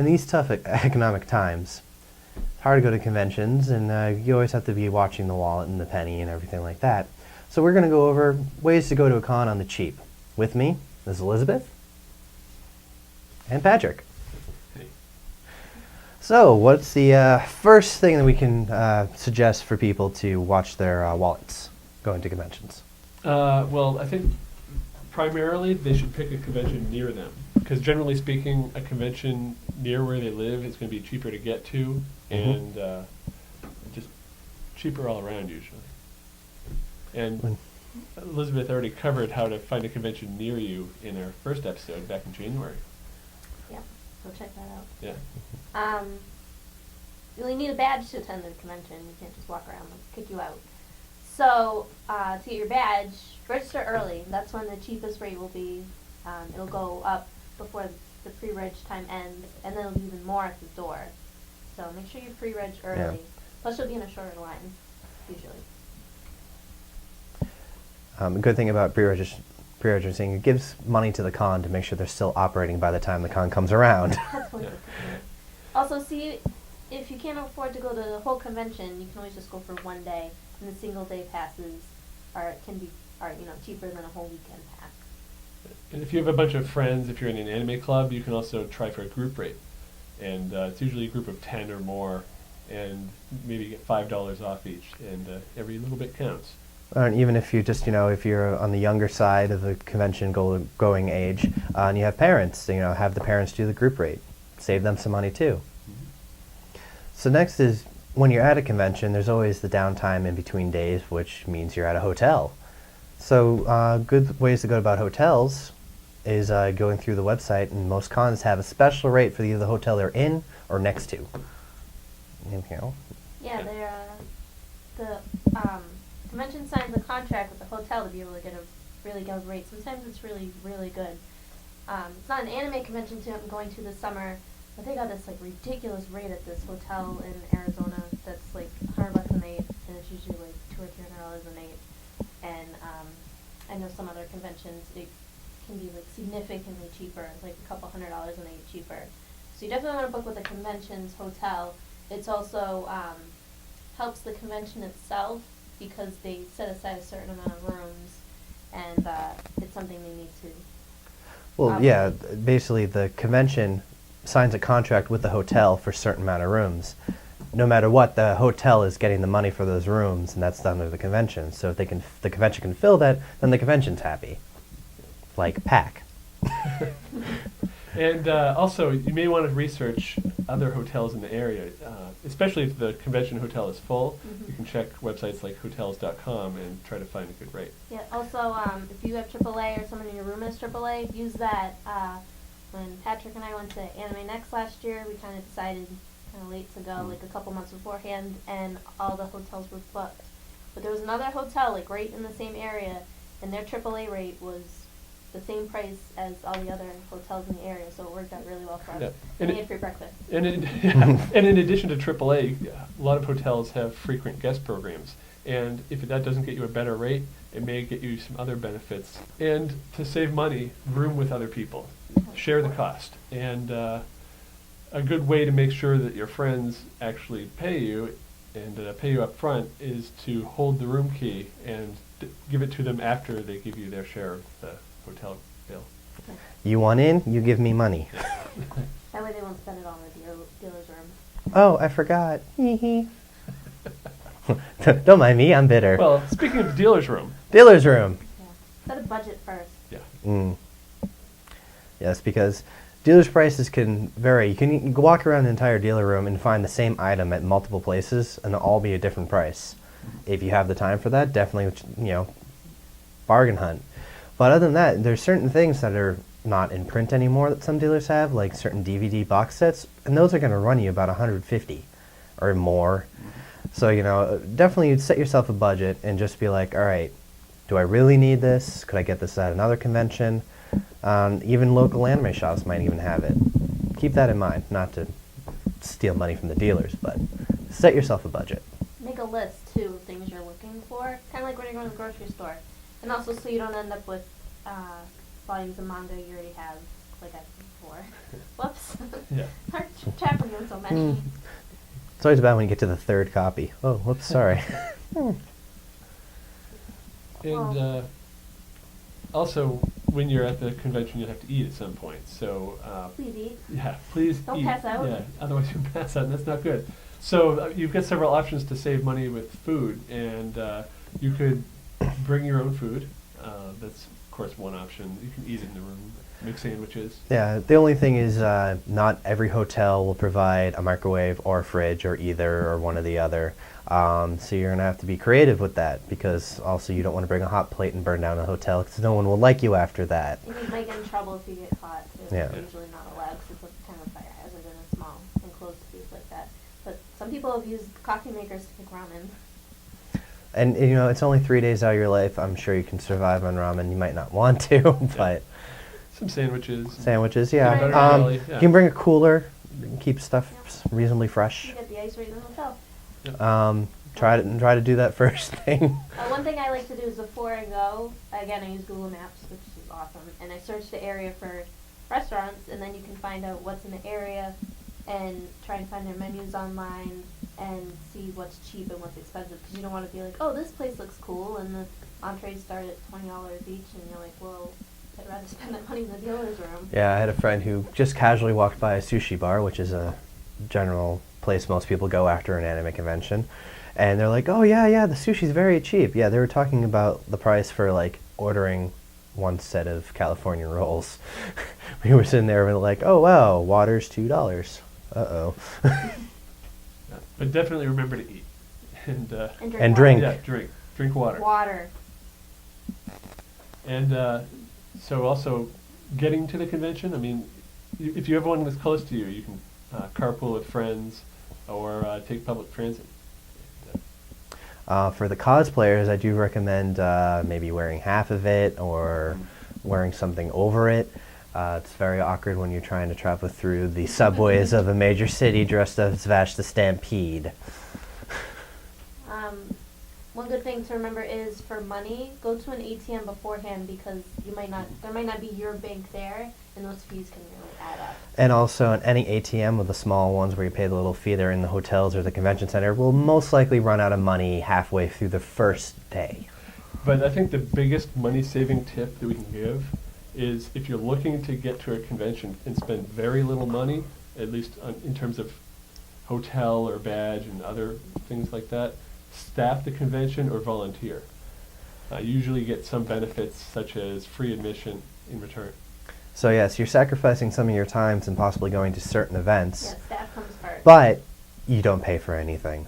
in these tough economic times, it's hard to go to conventions, and you always have to be watching the wallet and the penny and everything like that. So we're going to go over ways to go to a con on the cheap. With me is Elizabeth and Patrick. Hey. So what's the first thing that we can suggest for people to watch their wallets going to conventions? Well, I think primarily they should pick a convention near them, because generally speaking, a convention near where they live is going to be cheaper to get to, and just cheaper all around usually. And Elizabeth already covered how to find a convention near you in our first episode back in January. Yeah, go check that out. Yeah. You really need a badge to attend the convention. You can't just walk around and kick you out. So, to get your badge, register early. That's when the cheapest rate will be. It'll go up before the pre-reg time ends, and then it'll be even more at the door. So make sure you pre-reg early. Yeah. Plus, you'll be in a shorter line, usually. The good thing about pre-registering, it gives money to the con to make sure they're still operating by the time the con comes around. That's one good thing. Also, see, if you can't afford to go to the whole convention, you can always just go for one day, and the single day passes are cheaper than a whole weekend pass. And if you have a bunch of friends, if you're in an anime club, you can also try for a group rate. And it's usually a group of 10 or more, and maybe get $5 off each, and every little bit counts. And even if you just, if you're on the younger side of the convention going age, and you have parents, have the parents do the group rate. Save them some money too. So next is, when you're at a convention, there's always the downtime in between days, which means you're at a hotel. So good ways to go about hotels is going through the website, and most cons have a special rate for either the hotel they're in or next to. Anything else? Yeah, the convention signs a contract with the hotel to be able to get a really good rate. Sometimes it's really, really good. It's not an anime convention I'm going to this summer, but they got this ridiculous rate at this hotel in Arizona that's $100 a night, and it's usually $200 or $300 a night. And I know some other conventions it can be significantly cheaper, a couple $100 a night cheaper. So you definitely want to book with a convention's hotel. It's also helps the convention itself because they set aside a certain amount of rooms, and it's something they need to. Well, yeah, basically the convention signs a contract with the hotel for a certain amount of rooms. No matter what, the hotel is getting the money for those rooms, and that's done to the convention. So if the convention can fill that, then the convention's happy. Like PAC. And also, you may want to research other hotels in the area, especially if the convention hotel is full. Mm-hmm. You can check websites like hotels.com and try to find a good rate. Yeah. Also, if you have AAA or someone in your room has AAA, use that. When Patrick and I went to Anime Next last year, we kind of decided kind of late to go, a couple months beforehand, and all the hotels were booked. But there was another hotel, right in the same area, and their AAA rate was the same price as all the other hotels in the area, so it worked out really well for us. Yeah. And we had free breakfast. And in addition to AAA, a lot of hotels have frequent guest programs. And if that doesn't get you a better rate, it may get you some other benefits. And to save money, room with other people. Share the cost. And a good way to make sure that your friends actually pay you and pay you up front is to hold the room key and give it to them after they give you their share of the hotel bill. You want in, you give me money. That way they won't spend it all in the dealer's room. Oh, I forgot. Don't mind me, I'm bitter. Well, speaking of the dealer's room. Dealer's room. Yeah. Set a budget first. Yeah. Yes, because dealer's prices can vary. You can walk around the entire dealer room and find the same item at multiple places, and they'll all be a different price. If you have the time for that, definitely, bargain hunt. But other than that, there's certain things that are not in print anymore that some dealers have, like certain DVD box sets, and those are going to run you about $150 or more. So, definitely set yourself a budget and just be like, all right, do I really need this? Could I get this at another convention? Even local anime shops might even have it. Keep that in mind, not to steal money from the dealers, but set yourself a budget. Make a list, too, of things you're looking for, kind of like when you're going to the grocery store. And also so you don't end up with volumes of manga you already have like I did before. Whoops. Yeah. Hard trapping you in so many. It's always bad when you get to the third copy. Oh, whoops, sorry. And also, when you're at the convention, you have to eat at some point. So Please eat. yeah, please Don't eat. pass out. Yeah, otherwise you pass out, and that's not good. So you've got several options to save money with food, and you could bring your own food. That's of course one option. You can eat it in the room, make sandwiches. Yeah, the only thing is not every hotel will provide a microwave or a fridge or either or one or the other. So you're going to have to be creative with that because also you don't want to bring a hot plate and burn down a hotel because no one will like you after that. And you might get in trouble if you get caught, too. Yeah. It's usually not allowed because it's a kind of fire hazard in a small enclosed space like that. But some people have used coffee makers to make ramen. And you know, it's only 3 days out of your life. I'm sure you can survive on ramen. You might not want to, but Some sandwiches. sandwiches, Right, yeah. right. Really, You can bring a cooler, you can keep stuff reasonably fresh. You get the ice right in the hotel. Try to do that first thing. One thing I like to do is before I go, again, I use Google Maps, which is awesome, and I search the area for restaurants, and then you can find out what's in the area and try and find their menus online and see what's cheap and what's expensive, because you don't want to be like, oh, this place looks cool, and the entrees start at $20 each, and you're like, well, I'd rather spend that money in the dealer's room. Yeah, I had a friend who just casually walked by a sushi bar, which is a general place most people go after an anime convention. And they're like, oh, yeah, the sushi's very cheap. Yeah, they were talking about the price for, like, ordering one set of California rolls. We were sitting there and like, oh, wow, water's $2. Uh-oh. Yeah. But definitely remember to eat. And And drink. yeah, drink water. Water. And so also getting to the convention, I mean, if you have one that's close to you, you can carpool with friends or take public transit. For the cosplayers, I do recommend maybe wearing half of it or wearing something over it. It's very awkward when you're trying to travel through the subways of a major city dressed as Vash the Stampede. One good thing to remember is for money, go to an ATM beforehand because there might not be your bank there, and those fees can really add up. And also, any ATM of the small ones where you pay the little fee there in the hotels or the convention center will most likely run out of money halfway through the first day. But I think the biggest money-saving tip that we can give is if you're looking to get to a convention and spend very little money, at least in terms of hotel or badge and other things like that, staff the convention or volunteer. You usually get some benefits such as free admission in return. So yes, you're sacrificing some of your times and possibly going to certain events, Yeah, staff comes first. but you don't pay for anything.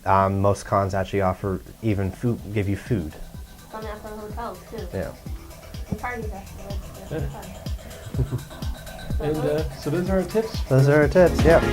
Yeah. Most cons actually offer even food, give you food. Some at the hotels too. Yeah. And parties actually. That's Yeah. fun. And so those are our tips. Those are our tips. Yep.